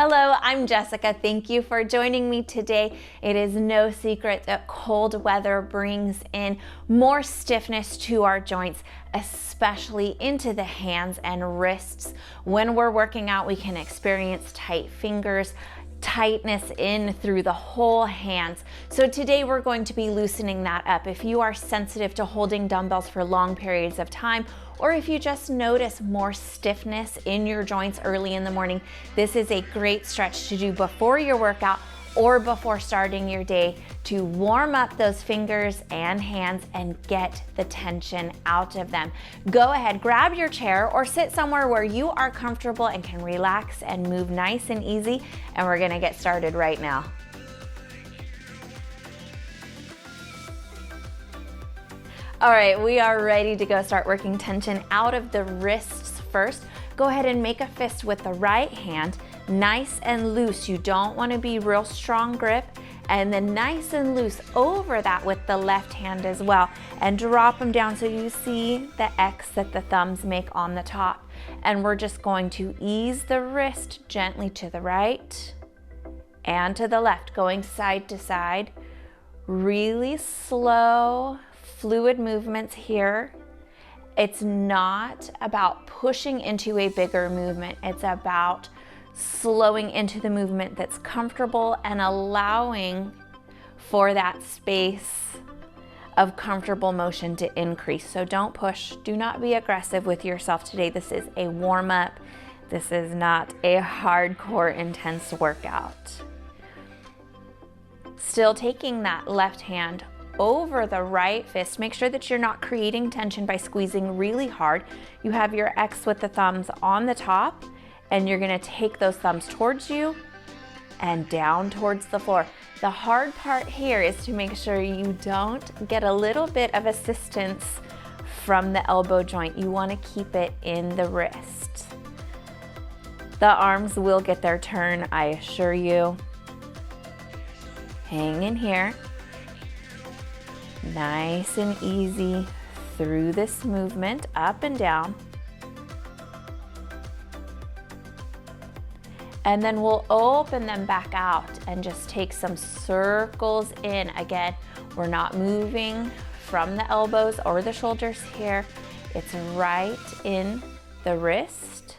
Hello, I'm Jessica. Thank you for joining me today. It is no secret that cold weather brings in more stiffness to our joints, especially into the hands and wrists. When we're working out, we can experience tight fingers, tightness in through the whole hands. So today we're going to be loosening that up. If you are sensitive to holding dumbbells for long periods of time, or if you just notice more stiffness in your joints early in the morning, this is a great stretch to do before your workout or before starting your day to warm up those fingers and hands and get the tension out of them. Go ahead, grab your chair or sit somewhere where you are comfortable and can relax and move nice and easy, and we're gonna get started right now. All right, we are ready to go start working tension out of the wrists first. Go ahead and make a fist with the right hand, nice and loose. You don't want to be real strong grip, and then nice and loose over that with the left hand as well. And drop them down so you see the X that the thumbs make on the top. And we're just going to ease the wrist gently to the right and to the left, going side to side. Really slow, fluid movements here. It's not about pushing into a bigger movement. It's about slowing into the movement that's comfortable and allowing for that space of comfortable motion to increase. So don't push. Do not be aggressive with yourself today. This is a warm-up. This is not a hardcore, intense workout. Still taking that left hand over the right fist. Make sure that you're not creating tension by squeezing really hard. You have your X with the thumbs on the top, and you're gonna take those thumbs towards you and down towards the floor. The hard part here is to make sure you don't get a little bit of assistance from the elbow joint. You wanna keep it in the wrist. The arms will get their turn, I assure you. Hang in here. Nice and easy through this movement, up and down. And then we'll open them back out and just take some circles in. Again, we're not moving from the elbows or the shoulders here. It's right in the wrist.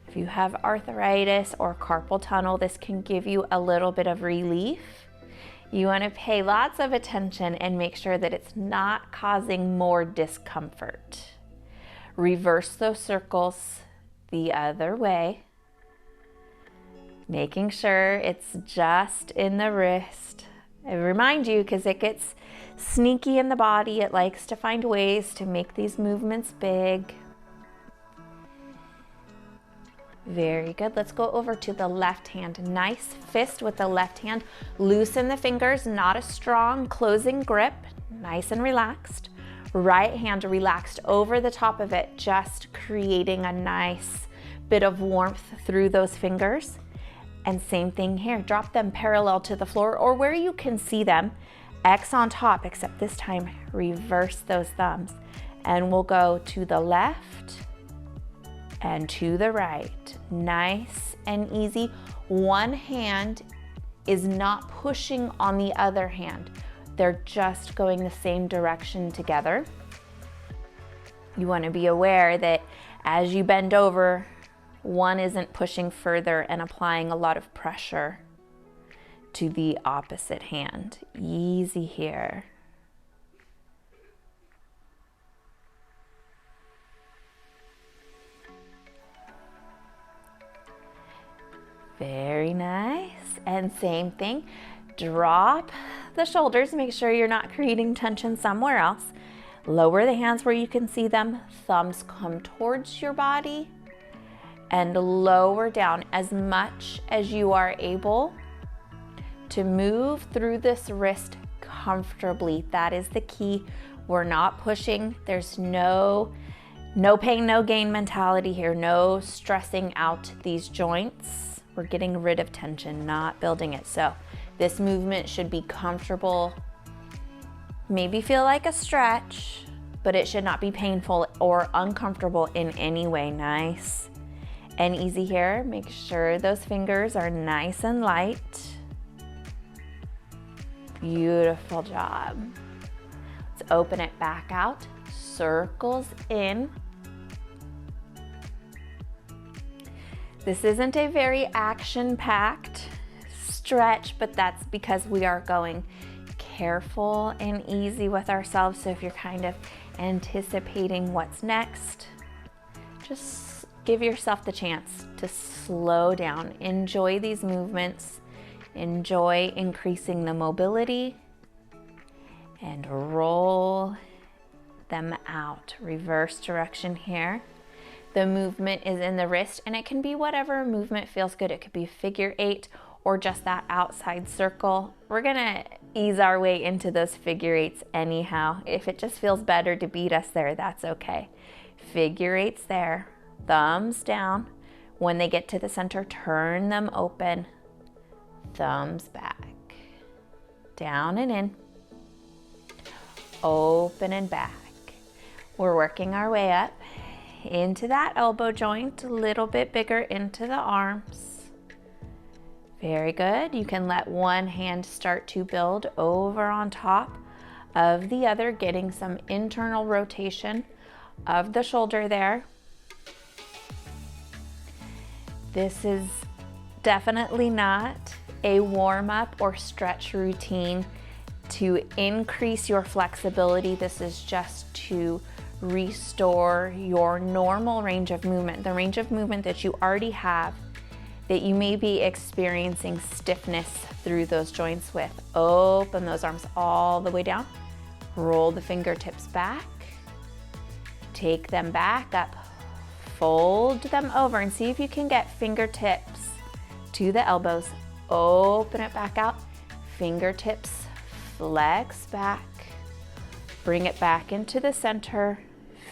If you have arthritis or carpal tunnel, this can give you a little bit of relief. You want to pay lots of attention and make sure that it's not causing more discomfort. Reverse those circles the other way, making sure it's just in the wrist. I remind you, because it gets sneaky in the body, it likes to find ways to make these movements big. Very good. Let's go over to the left hand. Nice fist with the left hand. Loosen the fingers, not a strong closing grip. Nice and relaxed. Right hand relaxed over the top of it, just creating a nice bit of warmth through those fingers. And same thing here. Drop them parallel to the floor or where you can see them. X on top, except this time reverse those thumbs. And we'll go to the left and to the right. Nice and easy. One hand is not pushing on the other hand. They're just going the same direction together. You want to be aware that as you bend over, one isn't pushing further and applying a lot of pressure to the opposite hand. Easy here. Very nice. And same thing, drop the shoulders, make sure you're not creating tension somewhere else. Lower the hands where you can see them, thumbs come towards your body, and lower down as much as you are able to move through this wrist comfortably. That is the key. We're not pushing. There's no pain, no gain mentality here. No stressing out these joints. We're getting rid of tension, not building it. So this movement should be comfortable, maybe feel like a stretch, but it should not be painful or uncomfortable in any way. Nice and easy here. Make sure those fingers are nice and light. Beautiful job. Let's open it back out, circles in. This isn't a very action-packed stretch, but that's because we are going careful and easy with ourselves. So if you're kind of anticipating what's next, just give yourself the chance to slow down. Enjoy these movements. Enjoy increasing the mobility and roll them out. Reverse direction here. The movement is in the wrist, and it can be whatever movement feels good. It could be figure 8 or just that outside circle. We're gonna ease our way into those figure 8s anyhow. If it just feels better to beat us there, that's okay. Figure 8s there, thumbs down. When they get to the center, turn them open. Thumbs back, down and in, open and back. We're working our way up into that elbow joint, a little bit bigger into the arms. Very good. You can let one hand start to build over on top of the other, getting some internal rotation of the shoulder there. This is definitely not a warm-up or stretch routine to increase your flexibility. This is just to restore your normal range of movement, the range of movement that you already have, that you may be experiencing stiffness through those joints with. Open those arms all the way down. Roll the fingertips back. Take them back up. Fold them over and see if you can get fingertips to the elbows. Open it back out. Fingertips flex back. Bring it back into the center.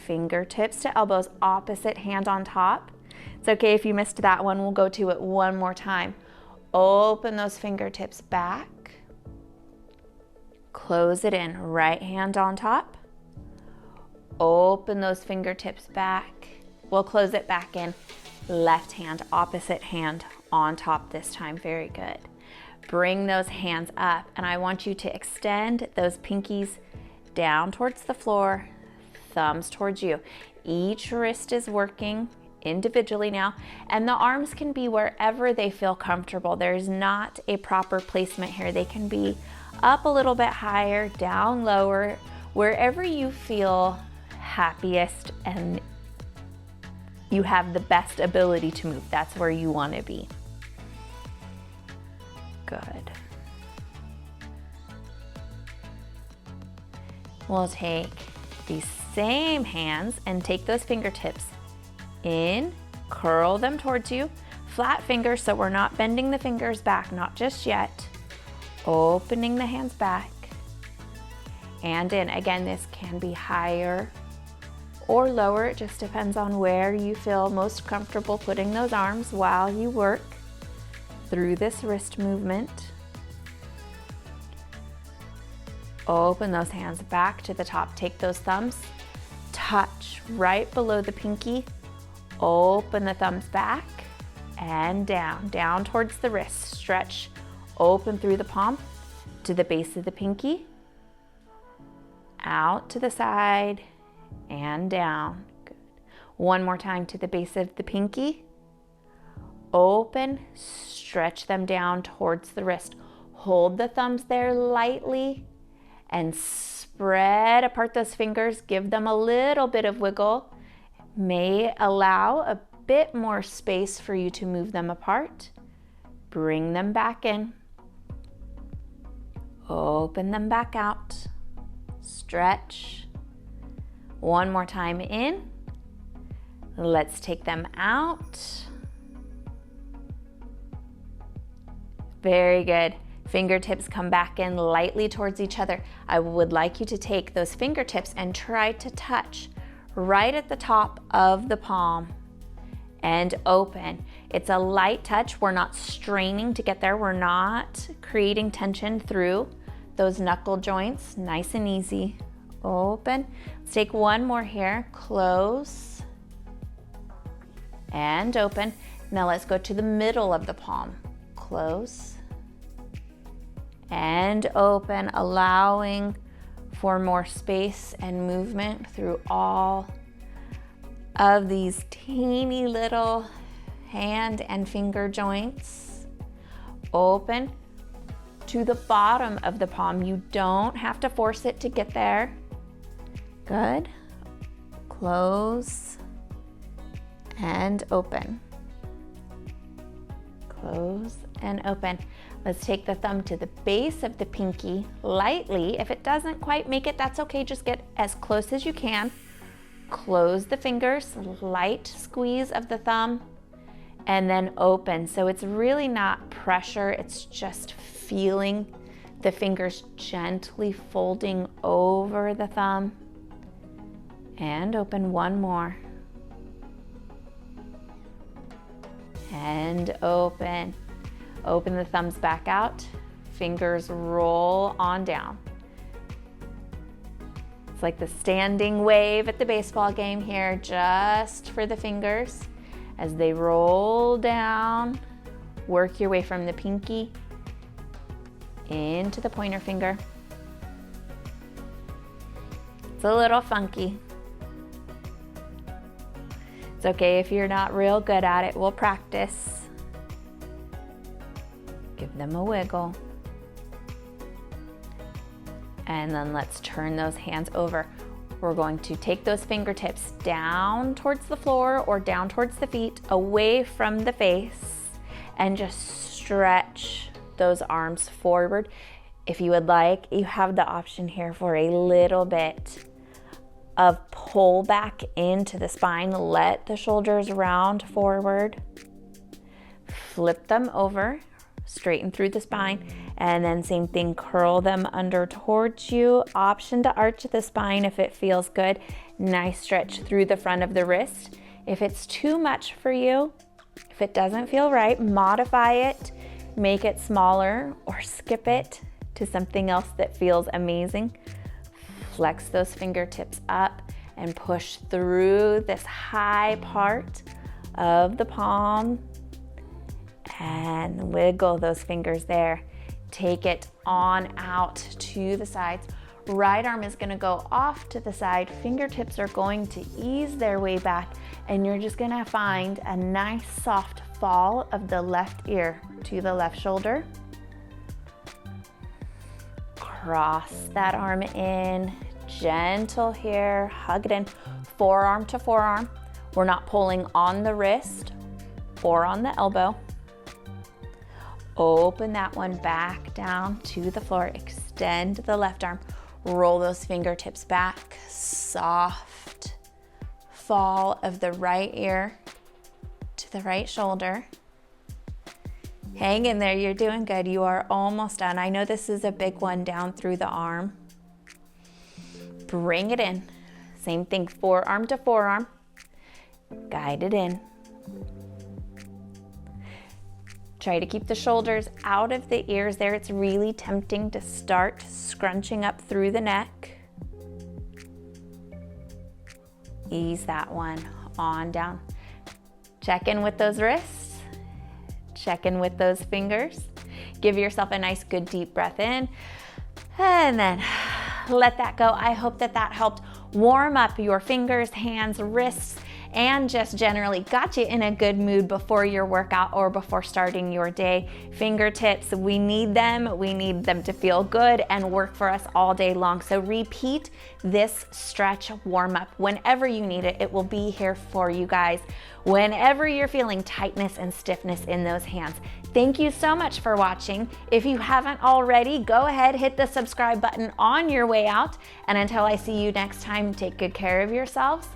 Fingertips to elbows, opposite hand on top. It's okay if you missed that one. We'll go to it one more time. Open those fingertips back. Close it in. Right hand on top. Open those fingertips back. We'll close it back in. Left hand, opposite hand on top this time. Very good. Bring those hands up, and I want you to extend those pinkies down towards the floor, thumbs towards you. Each wrist is working individually now, and the arms can be wherever they feel comfortable. There's not a proper placement here. They can be up a little bit higher, down lower, wherever you feel happiest and you have the best ability to move. That's where you want to be. Good. We'll take these same hands and take those fingertips in, curl them towards you, flat fingers so we're not bending the fingers back, not just yet. Opening the hands back and in. Again, this can be higher or lower. It just depends on where you feel most comfortable putting those arms while you work through this wrist movement. Open those hands back to the top. Take those thumbs, touch right below the pinky. Open the thumbs back and down, down towards the wrist. Stretch, open through the palm to the base of the pinky, out to the side and down. Good. One more time to the base of the pinky. Open, stretch them down towards the wrist. Hold the thumbs there lightly and spread apart those fingers. Give them a little bit of wiggle. May allow a bit more space for you to move them apart. Bring them back in. Open them back out. Stretch. One more time in. Let's take them out. Very good. Fingertips come back in lightly towards each other. I would like you to take those fingertips and try to touch right at the top of the palm and open. It's a light touch. We're not straining to get there. We're not creating tension through those knuckle joints. Nice and easy. Open. Let's take one more here. Close and open. Now let's go to the middle of the palm. Close and open, allowing for more space and movement through all of these teeny little hand and finger joints. Open to the bottom of the palm. You don't have to force it to get there. Good. Close and open. Close and open. Let's take the thumb to the base of the pinky lightly. If it doesn't quite make it, that's okay. Just get as close as you can. Close the fingers, light squeeze of the thumb, and then open. So it's really not pressure, it's just feeling the fingers gently folding over the thumb. And open one more. And open. Open the thumbs back out, fingers roll on down. It's like the standing wave at the baseball game here, just for the fingers. As they roll down, work your way from the pinky into the pointer finger. It's a little funky. It's okay if you're not real good at it, we'll practice. Give them a wiggle. And then let's turn those hands over. We're going to take those fingertips down towards the floor or down towards the feet, away from the face, and just stretch those arms forward. If you would like, you have the option here for a little bit of pull back into the spine. Let the shoulders round forward. Flip them over. Straighten through the spine, and then same thing, curl them under towards you. Option to arch the spine if it feels good. Nice stretch through the front of the wrist. If it's too much for you, if it doesn't feel right, modify it, make it smaller, or skip it to something else that feels amazing. Flex those fingertips up and push through this high part of the palm. And wiggle those fingers there. Take it on out to the sides. Right arm is gonna go off to the side. Fingertips are going to ease their way back, and you're just gonna find a nice soft fall of the left ear to the left shoulder. Cross that arm in, gentle here, hug it in, forearm to forearm. We're not pulling on the wrist or on the elbow. Open that one back down to the floor. Extend the left arm. Roll those fingertips back. Soft fall of the right ear to the right shoulder. Hang in there, you're doing good. You are almost done. I know this is a big one down through the arm. Bring it in. Same thing, forearm to forearm. Guide it in. Try to keep the shoulders out of the ears there. It's really tempting to start scrunching up through the neck. Ease that one on down. Check in with those wrists. Check in with those fingers. Give yourself a nice good deep breath in, and then let that go. I hope that helped warm up your fingers, hands, wrists, and just generally got you in a good mood before your workout or before starting your day. Fingertips, we need them. We need them to feel good and work for us all day long. So repeat this stretch warm up whenever you need it. It will be here for you guys whenever you're feeling tightness and stiffness in those hands. Thank you so much for watching. If you haven't already, go ahead, hit the subscribe button on your way out. And until I see you next time, take good care of yourselves.